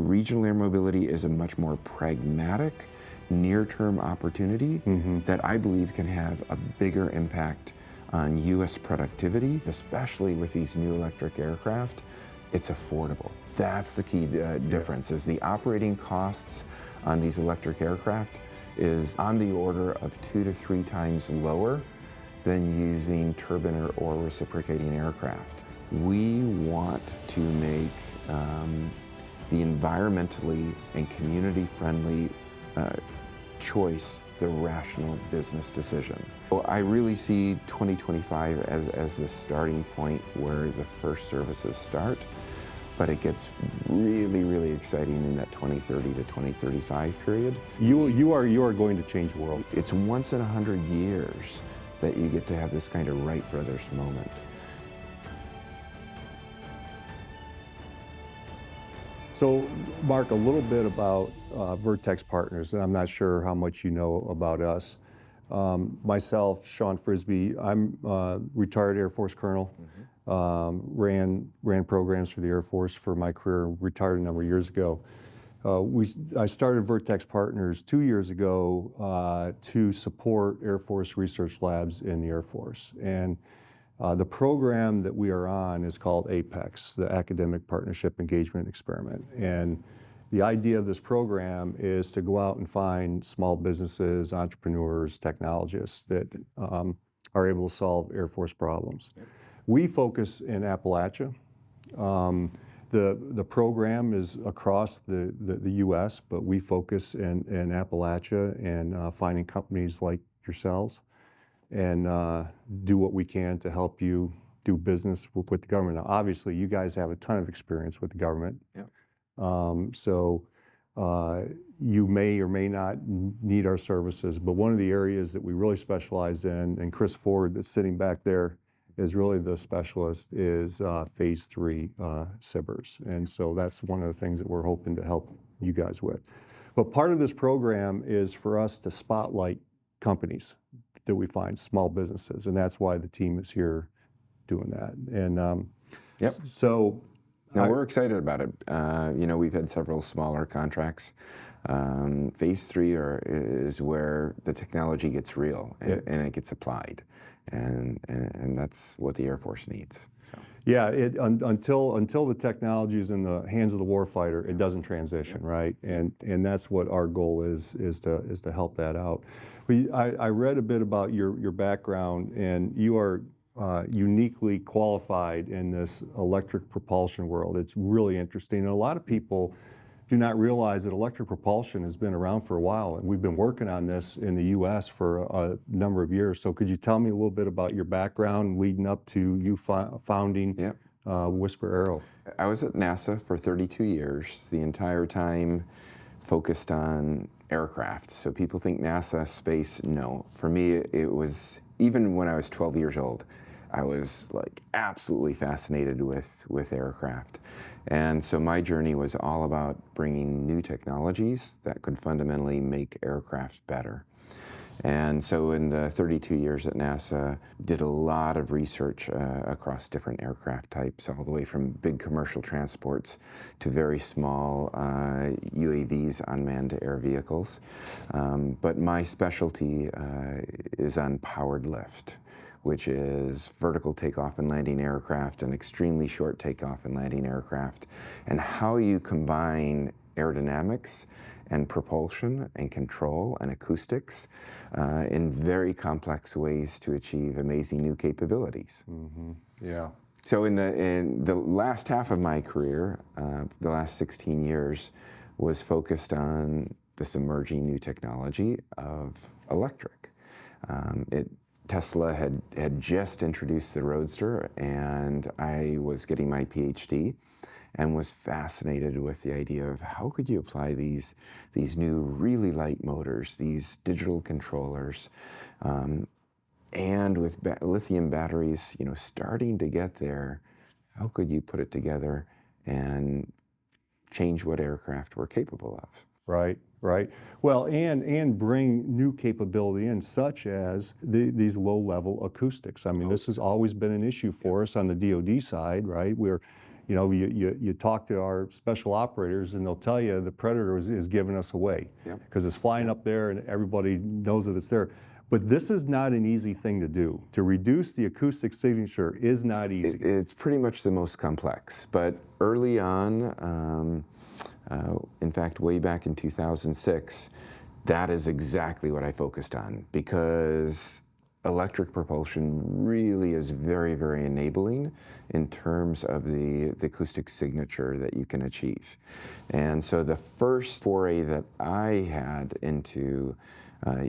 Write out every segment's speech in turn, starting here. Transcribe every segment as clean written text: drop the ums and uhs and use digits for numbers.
regional air mobility is a much more pragmatic, near-term opportunity that I believe can have a bigger impact on U.S. productivity, especially with these new electric aircraft. It's affordable. That's the key difference, is the operating costs on these electric aircraft is on the order of 2 to 3 times lower than using turbine or reciprocating aircraft. We want to make the environmentally and community-friendly choice the rational business decision. Well, I really see 2025 as the starting point where the first services start, but it gets really, really exciting in that 2030 to 2035 period. You are going to change the world. It's once in 100 years that you get to have this kind of Wright brothers moment. So, Mark, a little bit about Vertx Partners, and I'm not sure how much you know about us. Myself, Sean Frisbee, I'm a retired Air Force colonel, ran programs for the Air Force for my career, retired a number of years ago. I started Vertx Partners 2 years ago to support Air Force research labs in the Air Force. And the program that we are on is called APEX, the Academic Partnership Engagement Experiment. And the idea of this program is to go out and find small businesses, entrepreneurs, technologists that are able to solve Air Force problems. We focus in Appalachia. The program is across the U.S., but we focus in Appalachia and finding companies like yourselves and do what we can to help you do business with the government. Now, obviously, you guys have a ton of experience with the government. So you may or may not need our services, but one of the areas that we really specialize in, and Chris Ford that's sitting back there is really the specialist, is phase 3 SBIRs. And so that's one of the things that we're hoping to help you guys with. But part of this program is for us to spotlight companies that we find, small businesses, and that's why the team is here doing that. And so no, we're excited about it. You know, we've had several smaller contracts. Phase 3 is where the technology gets real and it gets applied, and that's what the Air Force needs. So. Yeah, until the technology is in the hands of the warfighter, it doesn't transition, right? And that's what our goal is to help that out. I read a bit about your background, and you are uniquely qualified in this electric propulsion world. It's really interesting. And a lot of people do not realize that electric propulsion has been around for a while, and we've been working on this in the U.S. for a number of years. So could you tell me a little bit about your background leading up to you founding Whisper Aero? I was at NASA for 32 years, the entire time focused on aircraft. So people think NASA, space, no. For me, it was, even when I was 12 years old, I was like absolutely fascinated with aircraft. And so my journey was all about bringing new technologies that could fundamentally make aircraft better. And so in the 32 years at NASA, did a lot of research across different aircraft types, all the way from big commercial transports to very small UAVs, unmanned air vehicles. But my specialty is on powered lift, which is vertical takeoff and landing aircraft and extremely short takeoff and landing aircraft, and how you combine aerodynamics and propulsion and control and acoustics in very complex ways to achieve amazing new capabilities. Yeah. So in the last half of my career, the last 16 years, was focused on this emerging new technology of electric. Tesla had just introduced the Roadster, and I was getting my PhD and was fascinated with the idea of how could you apply these new really light motors, these digital controllers, and with lithium batteries, you know, starting to get there, how could you put it together and change what aircraft were capable of? Right. Well, and bring new capability in, such as these low-level acoustics. I mean, this has always been an issue for us on the DoD side, right? Where, You know, you talk to our special operators and they'll tell you the Predator is giving us away because it's flying up there and everybody knows that it's there. But this is not an easy thing to do. To reduce the acoustic signature is not easy. It's pretty much the most complex. But early on, in fact, way back in 2006, that is exactly what I focused on, because electric propulsion really is very, very enabling in terms of the acoustic signature that you can achieve. And so the first foray that I had into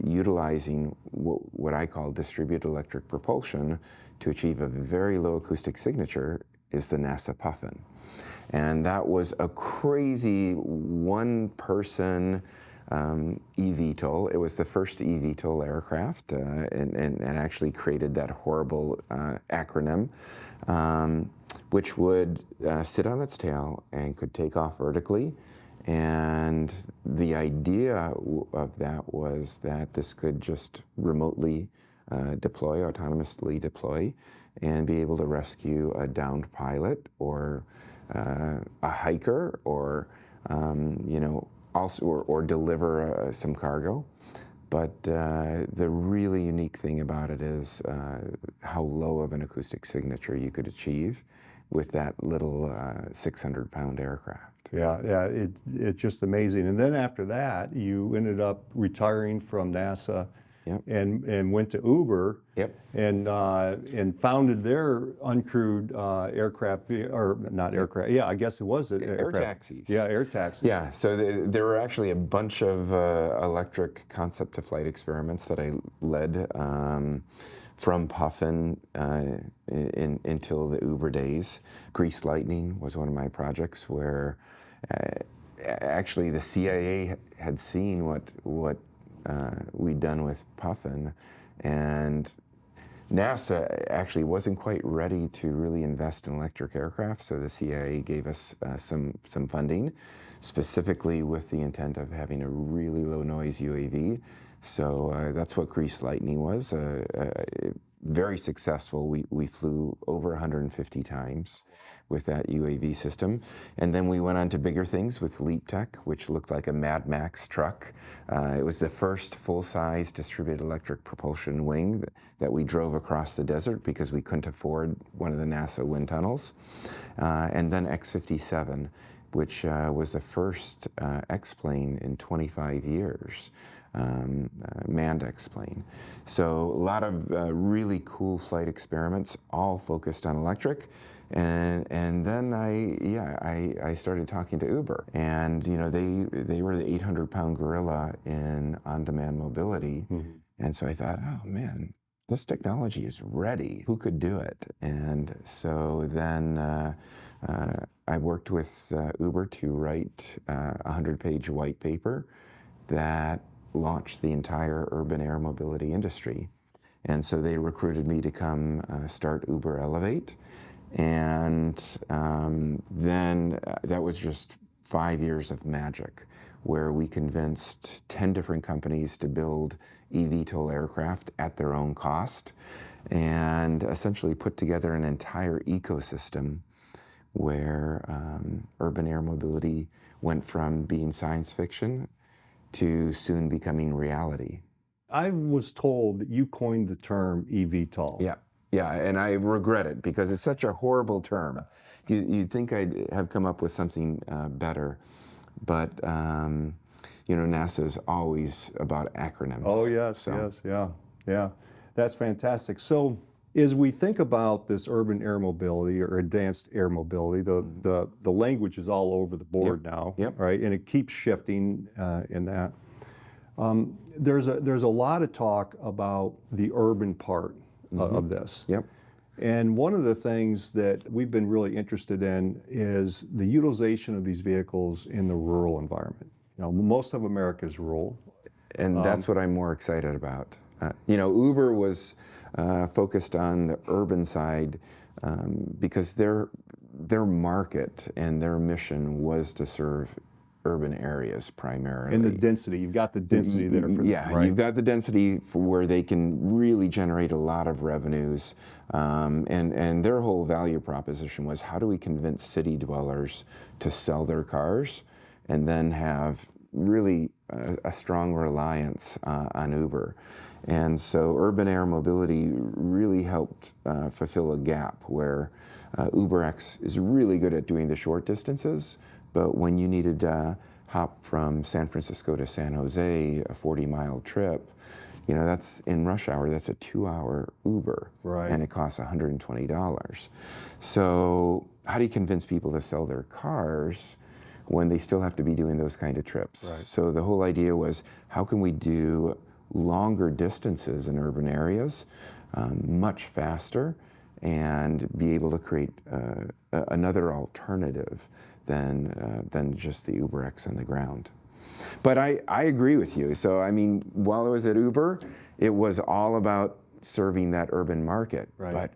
utilizing what I call distributed electric propulsion to achieve a very low acoustic signature is the NASA Puffin. And that was a crazy one-person eVTOL. It was the first eVTOL aircraft and actually created that horrible acronym, which would sit on its tail and could take off vertically. And the idea of that was that this could just remotely deploy, autonomously deploy, and be able to rescue a downed pilot or a hiker, or also or deliver some cargo. But the really unique thing about it is how low of an acoustic signature you could achieve with that little 600-pound aircraft. Yeah, it's just amazing. And then after that, you ended up retiring from NASA. Yep. And went to Uber. Yep. And founded their uncrewed aircraft, or not aircraft. Yeah, I guess it was an Air taxis. Yeah, air taxis. Yeah. So there were actually a bunch of electric concept to flight experiments that I led from Puffin until the Uber days. Greased Lightning was one of my projects where actually the CIA had seen what we'd done with Puffin, and NASA actually wasn't quite ready to really invest in electric aircraft, so the CIA gave us some funding, specifically with the intent of having a really low noise UAV. So that's what Greased Lightning was. Very successful. We flew over 150 times with that UAV system. And then we went on to bigger things with Leap Tech, which looked like a Mad Max truck. It was the first full-size distributed electric propulsion wing that we drove across the desert because we couldn't afford one of the NASA wind tunnels. And then X-57, which was the first X-plane in 25 years. Manned X-plane. So a lot of really cool flight experiments, all focused on electric. And then I started talking to Uber, and they were the 800-pound gorilla in on-demand mobility. Mm-hmm. And so I thought, oh man, this technology is ready. Who could do it? And so then I worked with Uber to write a 100-page white paper that launched the entire urban air mobility industry. And so they recruited me to come start Uber Elevate. And then that was just 5 years of magic, where we convinced 10 different companies to build eVTOL aircraft at their own cost, and essentially put together an entire ecosystem where urban air mobility went from being science fiction to soon becoming reality. I was told that you coined the term eVTOL. Yeah, and I regret it because it's such a horrible term. You'd think I'd have come up with something better, but NASA is always about acronyms. Oh yes, yeah. That's fantastic. So as we think about this urban air mobility or advanced air mobility, the language is all over the board now, right? And it keeps shifting in that. There's a lot of talk about the urban part of this. Yep. And one of the things that we've been really interested in is the utilization of these vehicles in the rural environment. Most of America is rural. And that's what I'm more excited about. Uber was focused on the urban side because their market and their mission was to serve urban areas primarily. And the density, you've got the density there for yeah, right? You've got the density for where they can really generate a lot of revenues, and their whole value proposition was, how do we convince city dwellers to sell their cars and then have really a strong reliance on Uber. And so urban air mobility really helped fulfill a gap where UberX is really good at doing the short distances, but when you needed to hop from San Francisco to San Jose, a 40-mile trip, you know, that's in rush hour, that's a 2-hour Uber, Right. and it costs $120. So how do you convince people to sell their cars when they still have to be doing those kind of trips? Right. So the whole idea was, how can we do longer distances in urban areas much faster and be able to create another alternative than just the UberX on the ground. But I agree with you. So I mean, while I was at Uber, it was all about serving that urban market. Right. But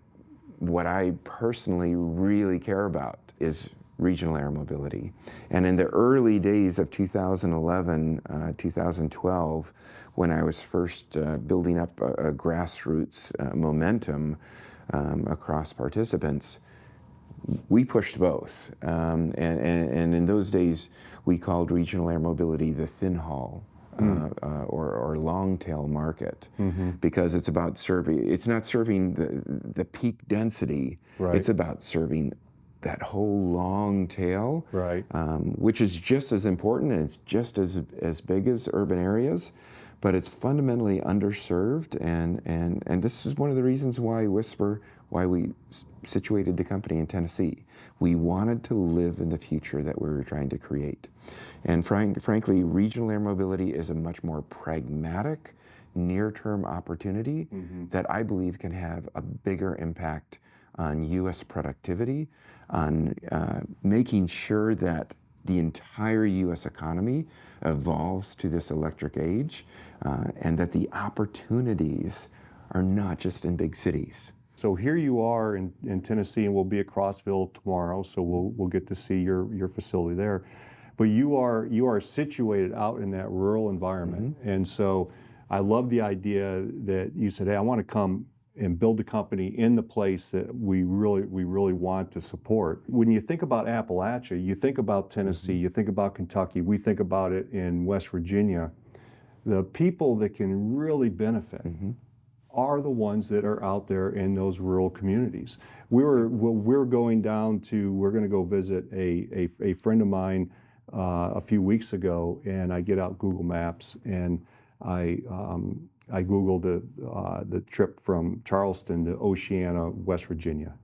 what I personally really care about is regional air mobility. And in the early days of 2011, 2012, when I was first building up a grassroots momentum across participants, we pushed both. And in those days, we called regional air mobility the thin haul or long tail market, because it's about serving, it's not serving the peak density, Right. it's about serving that whole long tail, Right. which is just as important and it's just as big as urban areas, but it's fundamentally underserved. And this is one of the reasons why why we situated the company in Tennessee. We wanted to live in the future that we were trying to create. And frankly, regional air mobility is a much more pragmatic, near-term opportunity that I believe can have a bigger impact on U.S. productivity, on making sure that the entire U.S. economy evolves to this electric age, and that the opportunities are not just in big cities. So here you are in Tennessee, and we'll be at Crossville tomorrow, so we'll get to see your facility there. But you are situated out in that rural environment, and so I love the idea that you said, hey, I want to come and build the company in the place that we really want to support. When you think about Appalachia, you think about Tennessee, you think about Kentucky, we think about it in West Virginia. The people that can really benefit are the ones that are out there in those rural communities. We're going to go visit a friend of mine a few weeks ago, and I get out Google Maps and I Googled the trip from Charleston to Oceana, West Virginia,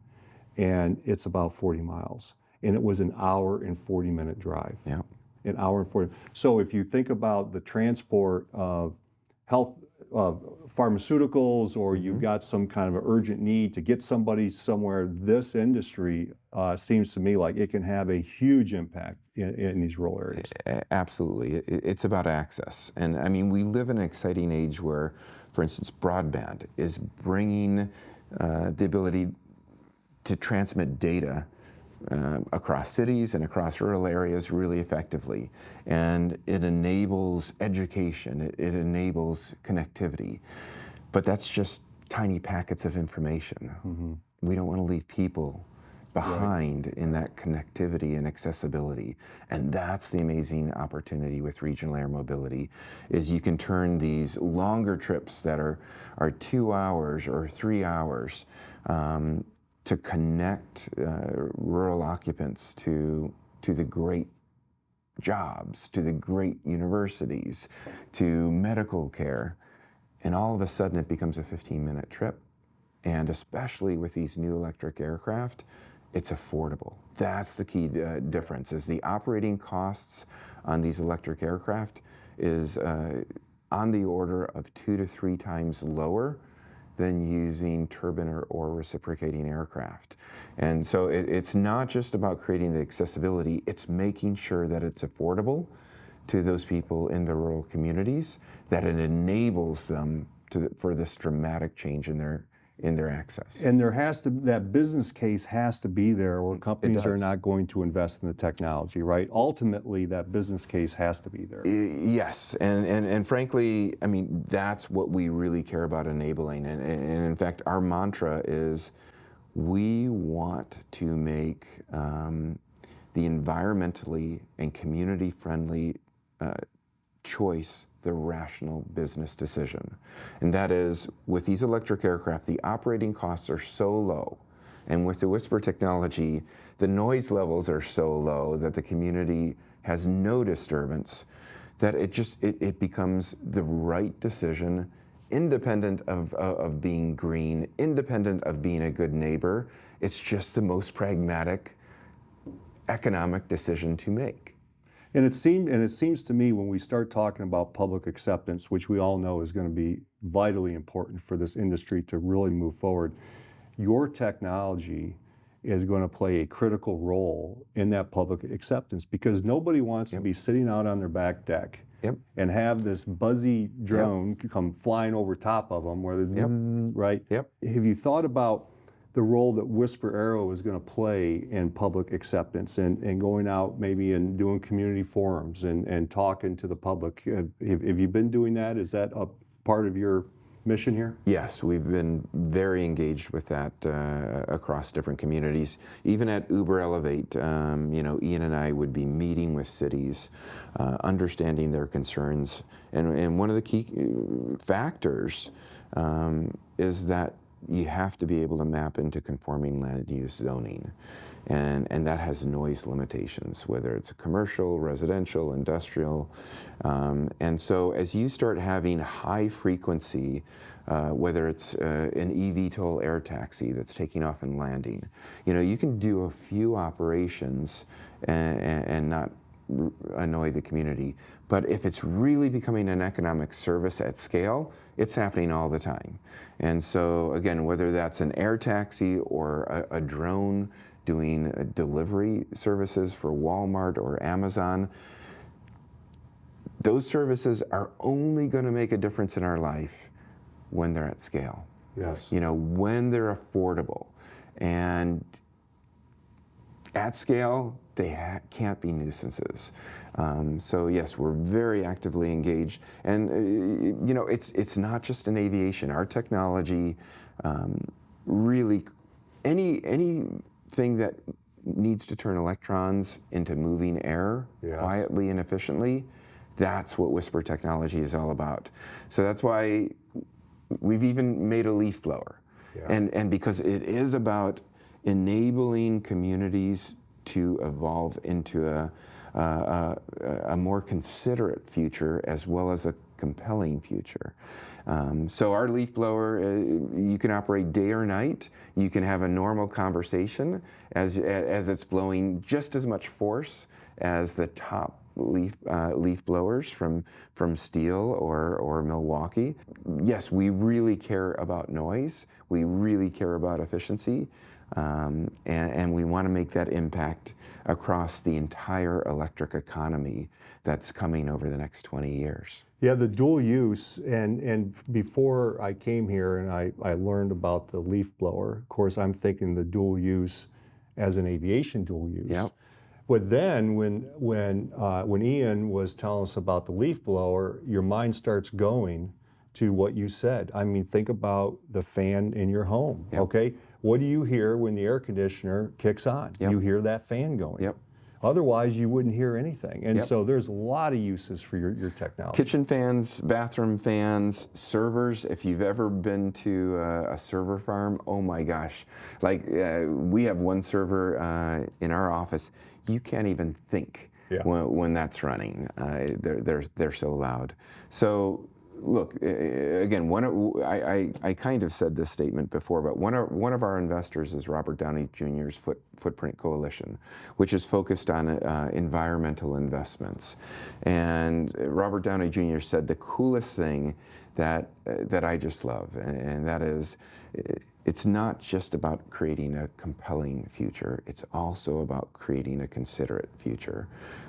and it's about 40 miles, and it was an hour and 40-minute drive. Yeah. An hour and 40. So if you think about the transport of health, pharmaceuticals, or you've got some kind of an urgent need to get somebody somewhere, this industry seems to me like it can have a huge impact in these rural areas. Absolutely. It's about access. And I mean, we live in an exciting age where, for instance, broadband is bringing the ability to transmit data across cities and across rural areas really effectively. And it enables education, it enables connectivity. But that's just tiny packets of information. We don't want to leave people behind in that connectivity and accessibility. And that's the amazing opportunity with regional air mobility, is you can turn these longer trips that are 2 hours or 3 hours to connect rural occupants to the great jobs, to the great universities, to medical care. And all of a sudden it becomes a 15-minute trip. And especially with these new electric aircraft, it's affordable. That's the key difference, is the operating costs on these electric aircraft is on the order of 2 to 3 times lower than using turbine or reciprocating aircraft. And so it's not just about creating the accessibility, it's making sure that it's affordable to those people in the rural communities, that it enables them for this dramatic change in in their access. And there has to, that business case has to be there, or companies are not going to invest in the technology, right? Ultimately, that business case has to be there. Yes, and frankly, I mean, that's what we really care about enabling. And in fact, our mantra is we want to make the environmentally and community-friendly choice the rational business decision. And that is, with these electric aircraft, the operating costs are so low, and with the Whisper technology, the noise levels are so low that the community has no disturbance, that it becomes the right decision, independent of being green, independent of being a good neighbor. It's just the most pragmatic economic decision to make. And it seems to me when we start talking about public acceptance, which we all know is going to be vitally important for this industry to really move forward, your technology is going to play a critical role in that public acceptance, because nobody wants to be sitting out on their back deck and have this buzzy drone come flying over top of them, where right? Have you thought about the role that Whisper Aero is going to play in public acceptance and going out maybe and doing community forums and talking to the public? Have you been doing that? Is that a part of your mission here? Yes, we've been very engaged with that across different communities. Even at Uber Elevate, you know, Ian and I would be meeting with cities, understanding their concerns. And one of the key factors is that you have to be able to map into conforming land use zoning. And that has noise limitations, whether it's commercial, residential, industrial. And so as you start having high frequency, whether it's an eVTOL air taxi that's taking off and landing, you know, you can do a few operations and not annoy the community. But if it's really becoming an economic service at scale, it's happening all the time. And so again, whether that's an air taxi or a drone doing delivery services for Walmart or Amazon, those services are only going to make a difference in our life when they're at scale. Yes. You know, when they're affordable. And at scale, they can't be nuisances. So yes, we're very actively engaged. And you know, it's not just in aviation. Our technology really, anything that needs to turn electrons into moving air quietly and efficiently, that's what Whisper technology is all about. So that's why we've even made a leaf blower. And because it is about enabling communities to evolve into a more considerate future, as well as a compelling future. So our leaf blower, you can operate day or night. You can have a normal conversation as it's blowing just as much force as the top leaf blowers from Steel or Milwaukee. Yes, we really care about noise. We really care about efficiency. And we want to make that impact across the entire electric economy that's coming over the next 20 years. Yeah, the dual use, and before I came here and I learned about the leaf blower, of course I'm thinking the dual use as an aviation dual use. Yep. But then when Ian was telling us about the leaf blower, your mind starts going to what you said. I mean, think about the fan in your home, okay? What do you hear when the air conditioner kicks on? You hear that fan going. Otherwise, you wouldn't hear anything. And so there's a lot of uses for your technology. Kitchen fans, bathroom fans, servers. If you've ever been to a server farm, oh my gosh. Like we have one server in our office. You can't even think when that's running. They're so loud. So look, again, I kind of said this statement before, but one of our investors is Robert Downey Jr.'s Footprint Coalition, which is focused on environmental investments. And Robert Downey Jr. said the coolest thing that I just love, and that is, it's not just about creating a compelling future, it's also about creating a considerate future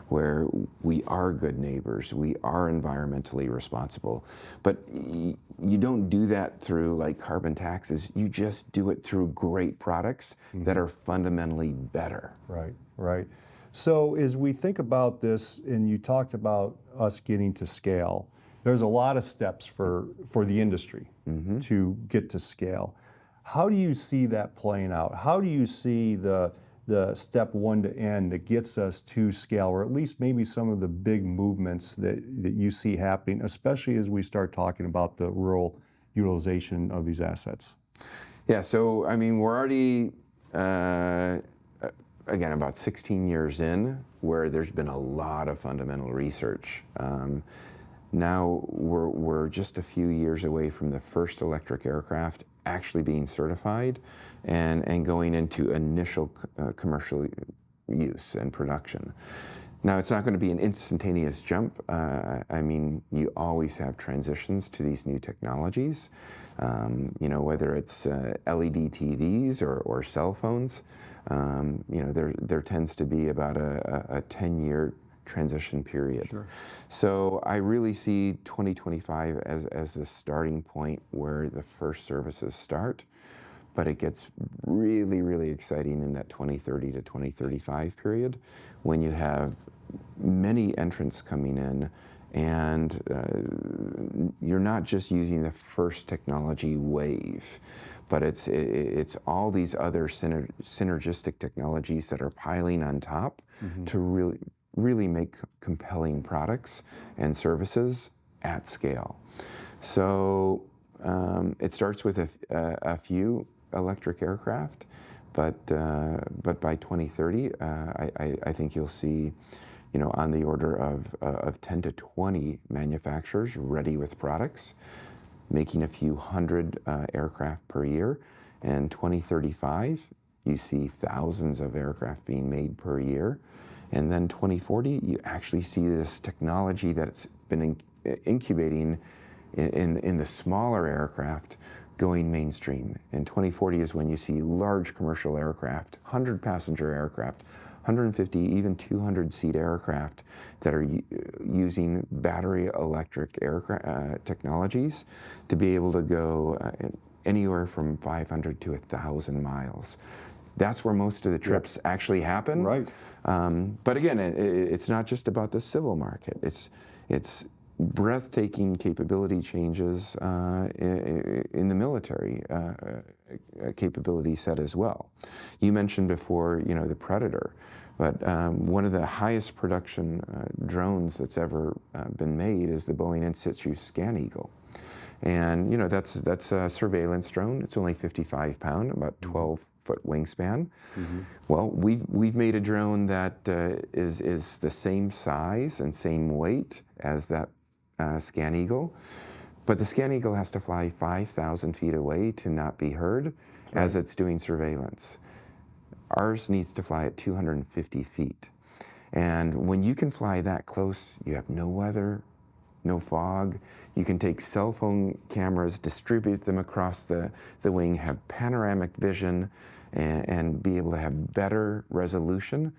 where we are good neighbors, we are environmentally responsible, but you don't do that through like carbon taxes, you just do it through great products that are fundamentally better. Right, right. So as we think about this, and you talked about us getting to scale, there's a lot of steps for the industry to get to scale. How do you see that playing out? How do you see the step one to end that gets us to scale, or at least maybe some of the big movements that you see happening, especially as we start talking about the rural utilization of these assets? Yeah, so I mean, we're already, again, about 16 years in, where there's been a lot of fundamental research. Now we're just a few years away from the first electric aircraft actually being certified and going into initial commercial use and production. Now, it's not going to be an instantaneous jump. I mean, you always have transitions to these new technologies, you know, whether it's LED TVs or cell phones. You know, there tends to be about a 10-year transition period. Sure. So I really see 2025 as the starting point where the first services start, but it gets really, really exciting in that 2030 to 2035 period when you have many entrants coming in, and you're not just using the first technology wave, but it's all these other synergistic technologies that are piling on top to really make compelling products and services at scale. So it starts with a few electric aircraft, but by 2030, I think you'll see, you know, on the order of 10 to 20 manufacturers ready with products, making a few hundred aircraft per year. And 2035, you see thousands of aircraft being made per year. And then 2040, you actually see this technology that's been incubating in the smaller aircraft going mainstream. And 2040 is when you see large commercial aircraft, 100-passenger aircraft, 150, even 200-seat aircraft that are using battery electric aircraft technologies to be able to go anywhere from 500 to 1,000 miles. That's where most of the trips actually happen. Right. But again, it's not just about the civil market. It's breathtaking capability changes in the military capability set as well. You mentioned before, you know, the Predator, but one of the highest production drones that's ever been made is the Boeing In Situ Scan Eagle. And you know, that's a surveillance drone. It's only 55 pound, about 12-foot wingspan. Well, we've made a drone that is the same size and same weight as that Scan Eagle, but the Scan Eagle has to fly 5,000 feet away to not be heard as it's doing surveillance. Ours needs to fly at 250 feet. And when you can fly that close, you have no weather, no fog. You can take cell phone cameras, distribute them across the wing, have panoramic vision, and be able to have better resolution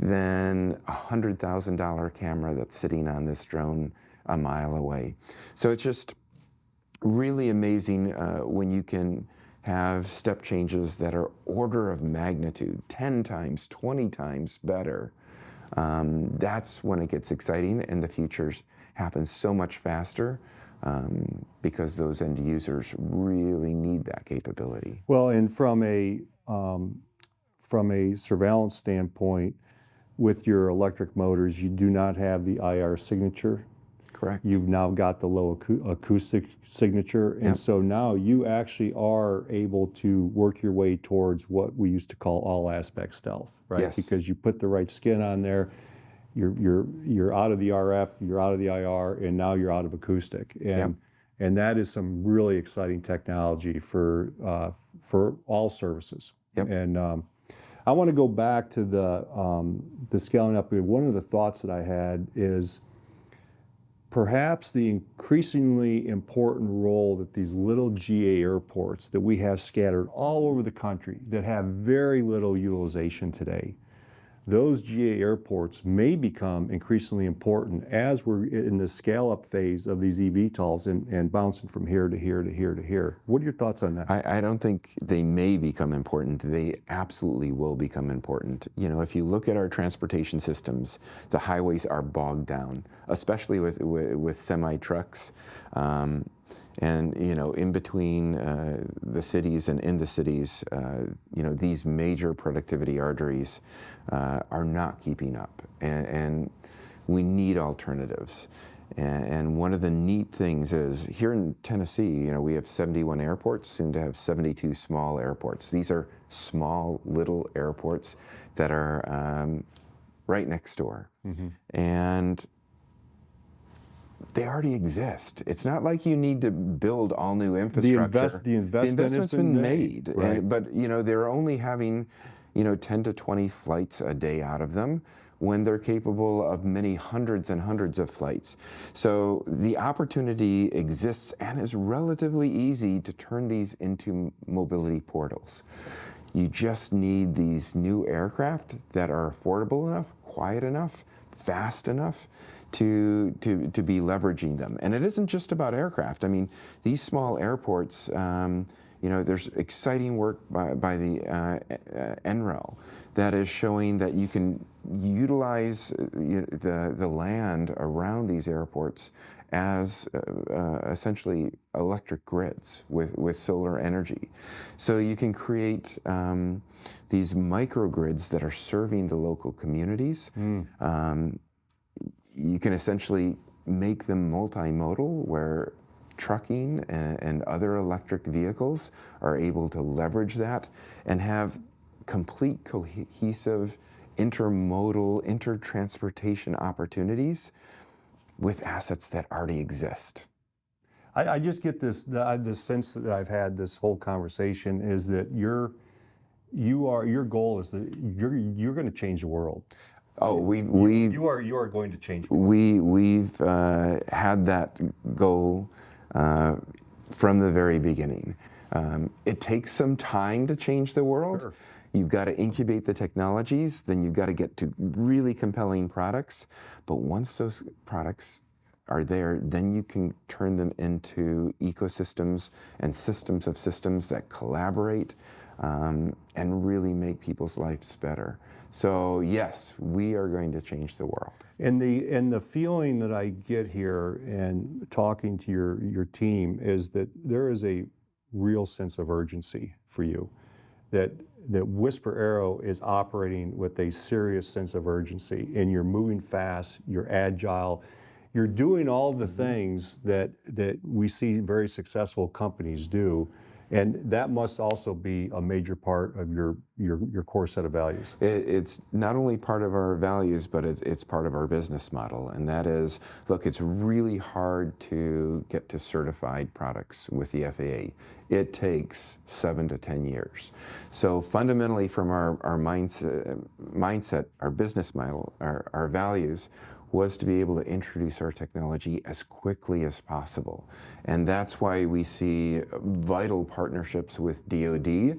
than a $100,000 camera that's sitting on this drone a mile away. So it's just really amazing when you can have step changes that are order of magnitude, 10 times, 20 times better. That's when it gets exciting, and the futures happen so much faster because those end users really need that capability. Well, and from a surveillance standpoint, with your electric motors, you do not have the IR signature. Correct. You've now got the low acoustic signature, and so now you actually are able to work your way towards what we used to call all aspect stealth, right? Yes. Because you put the right skin on there, you're out of the RF, you're out of the IR, and now you're out of acoustic, and that is some really exciting technology for all services. And I want to go back to the scaling up. One of the thoughts that I had is, perhaps the increasingly important role that these little GA airports that we have scattered all over the country that have very little utilization today, those GA airports may become increasingly important as we're in the scale-up phase of these eVTOLs and bouncing from here to here to here to here. What are your thoughts on that? I don't think they may become important. They absolutely will become important. You know, if you look at our transportation systems, the highways are bogged down, especially with semi-trucks. And, you know, in between the cities and in the cities, you know, these major productivity arteries are not keeping up. And we need alternatives. And one of the neat things is here in Tennessee, you know, we have 71 airports, soon to have 72 small airports. These are small, little airports that are right next door. Mm-hmm. And they already exist. It's not like you need to build all new infrastructure. The investment has been made. Right. But, you know, they're only having, you know, 10 to 20 flights a day out of them when they're capable of many hundreds and hundreds of flights. So the opportunity exists and is relatively easy to turn these into mobility portals. You just need these new aircraft that are affordable enough, quiet enough, fast enough to be leveraging them. And it isn't just about aircraft. I mean, these small airports, you know, there's exciting work by the NREL that is showing that you can utilize the land around these airports as essentially electric grids with solar energy. So you can create these microgrids that are serving the local communities. You can essentially make them multimodal, where trucking and other electric vehicles are able to leverage that and have complete cohesive intermodal, intertransportation opportunities with assets that already exist. I just get this sense that I've had this whole conversation is that your goal is that you're going to change the world. Oh, you are going to change the world. We've had that goal from the very beginning. It takes some time to change the world. Sure. You've got to incubate the technologies, then you've got to get to really compelling products. But once those products are there, then you can turn them into ecosystems and systems of systems that collaborate and really make people's lives better. So yes, we are going to change the world. And the feeling that I get here and talking to your team is that there is a real sense of urgency for you. That Whisper Aero is operating with a serious sense of urgency, and you're moving fast, you're agile, you're doing all the things that we see very successful companies do, and that must also be a major part of your core set of values. It's not only part of our values, but it's part of our business model, and that is, look, it's really hard to get to certified products with the FAA. It takes 7 to 10 years. So fundamentally, from our mindset, our business model, our values, was to be able to introduce our technology as quickly as possible. And that's why we see vital partnerships with DoD,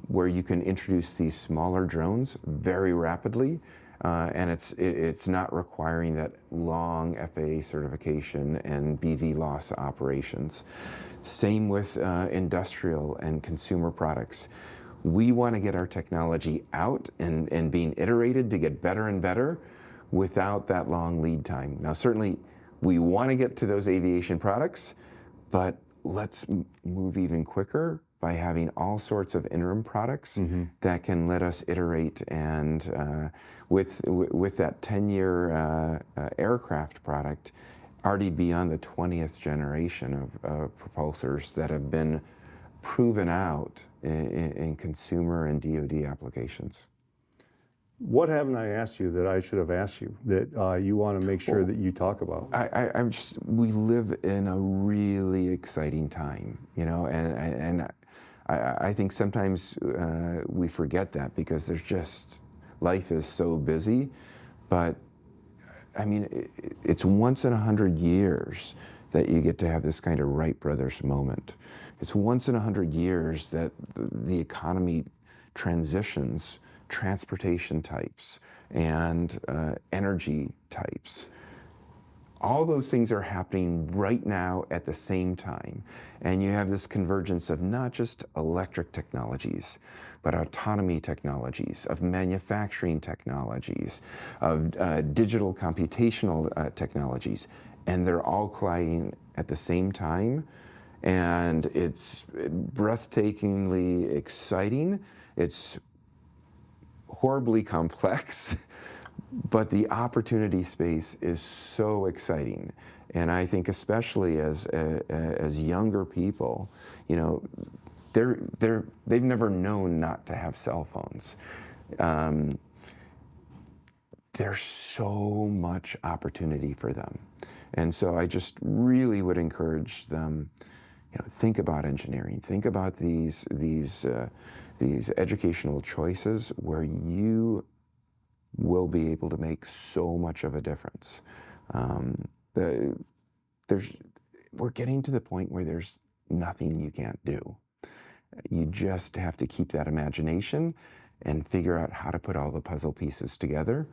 where you can introduce these smaller drones very rapidly, and it's not requiring that long FAA certification and BV loss operations. Same with industrial and consumer products. We want to get our technology out and being iterated to get better and better without that long lead time. Now, certainly, we want to get to those aviation products, but let's move even quicker by having all sorts of interim products that can let us iterate. And with that 10-year aircraft product, already be on the 20th generation of propulsors that have been proven out in consumer and DoD applications. What haven't I asked you that I should have asked you that you want to make sure that you talk about? We live in a really exciting time, you know, and I think sometimes we forget that because life is so busy, but I mean, it's once in 100 years that you get to have this kind of Wright brothers moment. It's once in 100 years that the economy transitions transportation types and energy types. All those things are happening right now at the same time. And you have this convergence of not just electric technologies, but autonomy technologies, of manufacturing technologies, of digital computational technologies. And they're all colliding at the same time. And it's breathtakingly exciting. It's horribly complex. But the opportunity space is so exciting, and I think especially as younger people, you know, they've never known not to have cell phones. There's so much opportunity for them, and so I just really would encourage them. You know, think about engineering. Think about these educational choices where you will be able to make so much of a difference. We're getting to the point where there's nothing you can't do. You just have to keep that imagination and figure out how to put all the puzzle pieces together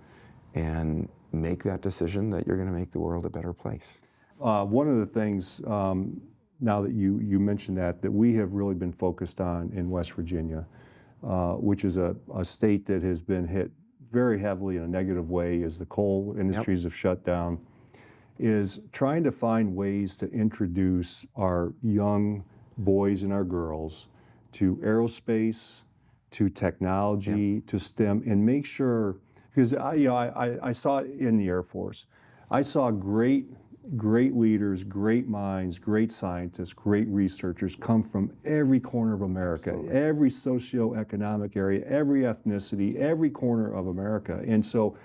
and make that decision that you're going to make the world a better place. One of the things, now that you mentioned that we have really been focused on in West Virginia, which is a state that has been hit very heavily in a negative way as the coal industries have shut down, is trying to find ways to introduce our young boys and our girls to aerospace, to technology, to STEM, and make sure, because I saw it in the Air Force. I saw great leaders, great minds, great scientists, great researchers come from every corner of America, every socioeconomic area, every ethnicity, every corner of America. And so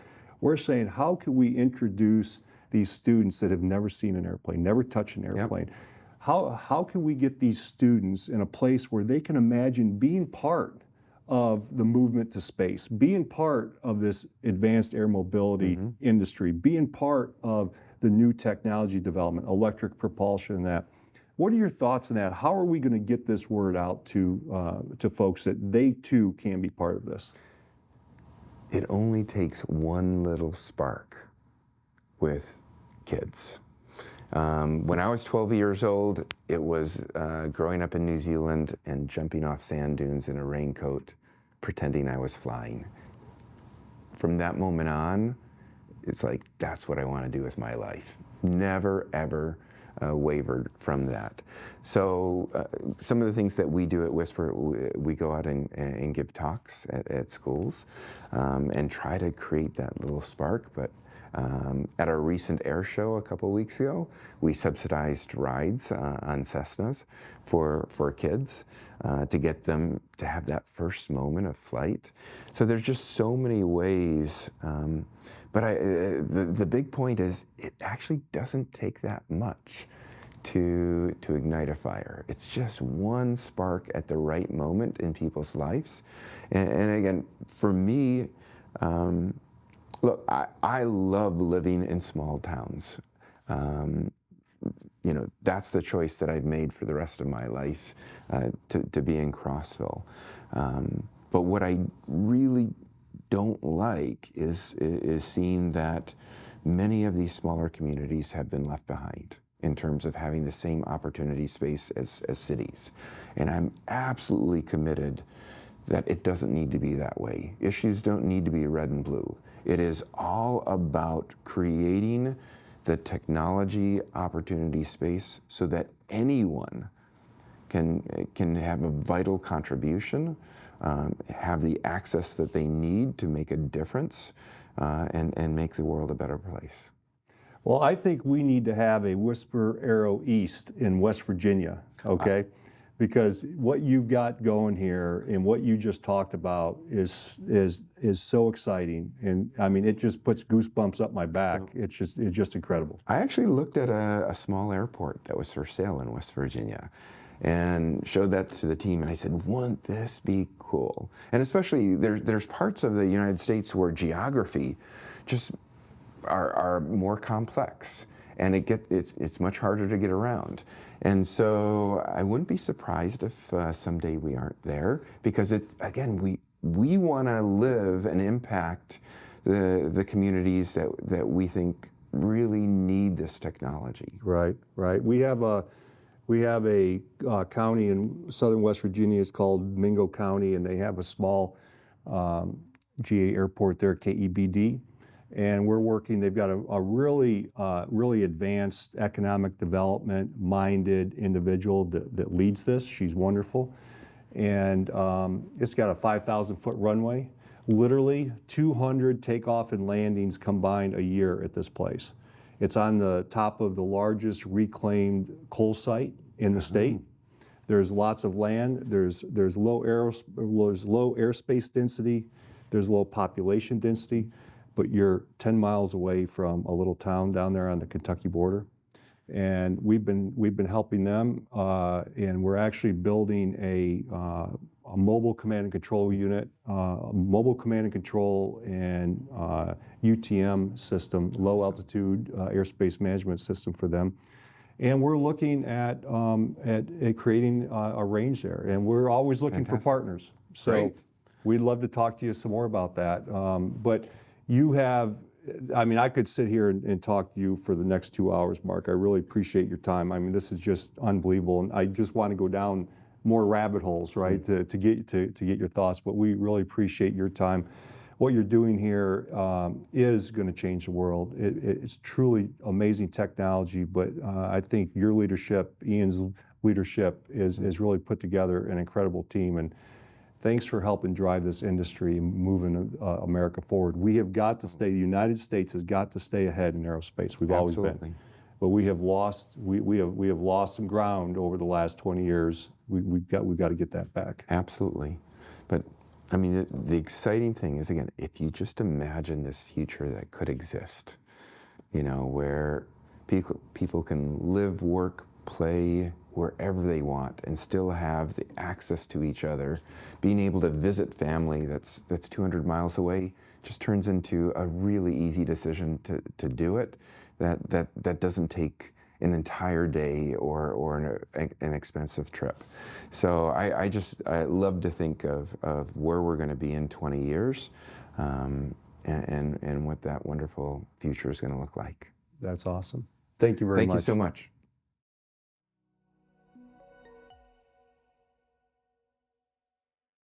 we're saying, how can we introduce these students that have never seen an airplane, never touched an airplane? How can we get these students in a place where they can imagine being part of the movement to space, being part of this advanced air mobility industry, being part of the new technology development, electric propulsion, and that. What are your thoughts on that? How are we going to get this word out to folks that they too can be part of this? It only takes one little spark with kids. When I was 12 years old, it was growing up in New Zealand and jumping off sand dunes in a raincoat, pretending I was flying. From that moment on, it's like, that's what I want to do with my life. Never, ever wavered from that. So some of the things that we do at Whisper, we go out and give talks at schools and try to create that little spark. But at our recent air show a couple weeks ago, we subsidized rides on Cessnas for kids to get them to have that first moment of flight. So there's just so many ways. But the big point is, it actually doesn't take that much to ignite a fire. It's just one spark at the right moment in people's lives. And again, for me, look, I love living in small towns. You know, that's the choice that I've made for the rest of my life, to be in Crossville. But what I really don't like is seeing that many of these smaller communities have been left behind in terms of having the same opportunity space as cities. And I'm absolutely committed that it doesn't need to be that way. Issues don't need to be red and blue. It is all about creating the technology opportunity space so that anyone can have a vital contribution, have the access that they need to make a difference, and make the world a better place. Well, I think we need to have a Whisper Aero East in West Virginia, okay? Because what you've got going here and what you just talked about is so exciting, and I mean, it just puts goosebumps up my back. It's just incredible. I actually looked at a small airport that was for sale in West Virginia, and showed that to the team, and I said, "Wouldn't this be cool?" And especially there's parts of the United States where geography just are more complex, and it's much harder to get around. And so I wouldn't be surprised if someday we aren't there, because again, we want to live and impact the communities that we think really need this technology. Right, right. We have a county in southern West Virginia. It's called Mingo County, and they have a small GA airport there, KEBD. And we're working, they've got a really advanced economic development minded individual that leads this. She's wonderful. And it's got a 5,000-foot runway, literally 200 takeoff and landings combined a year at this place. It's on the top of the largest reclaimed coal site in the state. There's lots of land, there's low airspace density, there's low population density, but you're 10 miles away from a little town down there on the Kentucky border. And we've been helping them, and we're actually building a mobile command and control unit, mobile command and control and UTM system, low altitude airspace management system for them. And we're looking at creating a range there, and we're always looking for partners. So Great. We'd love to talk to you some more about that. But you have, I mean, I could sit here and talk to you for the next 2 hours, Mark. I really appreciate your time. I mean, this is just unbelievable, and I just want to go down more rabbit holes, right, to get your thoughts. But we really appreciate your time. What you're doing here is going to change the world. It's truly amazing technology, but I think your leadership, Ian's leadership, is really put together an incredible team. And thanks for helping drive this industry and moving America forward. We have got to stay, the United States has got to stay ahead in aerospace. We've always been. But we have lost some ground over the last 20 years. We've got to get that back. Absolutely. But I mean, the exciting thing is, again, if you just imagine this future that could exist, you know, where people can live, work, play wherever they want and still have the access to each other, being able to visit family that's 200 miles away just turns into a really easy decision to do it. That doesn't take an entire day or an expensive trip. So I love to think of where we're going to be in 20 years and what that wonderful future is going to look like. That's awesome. Thank you very much. Thank you so much.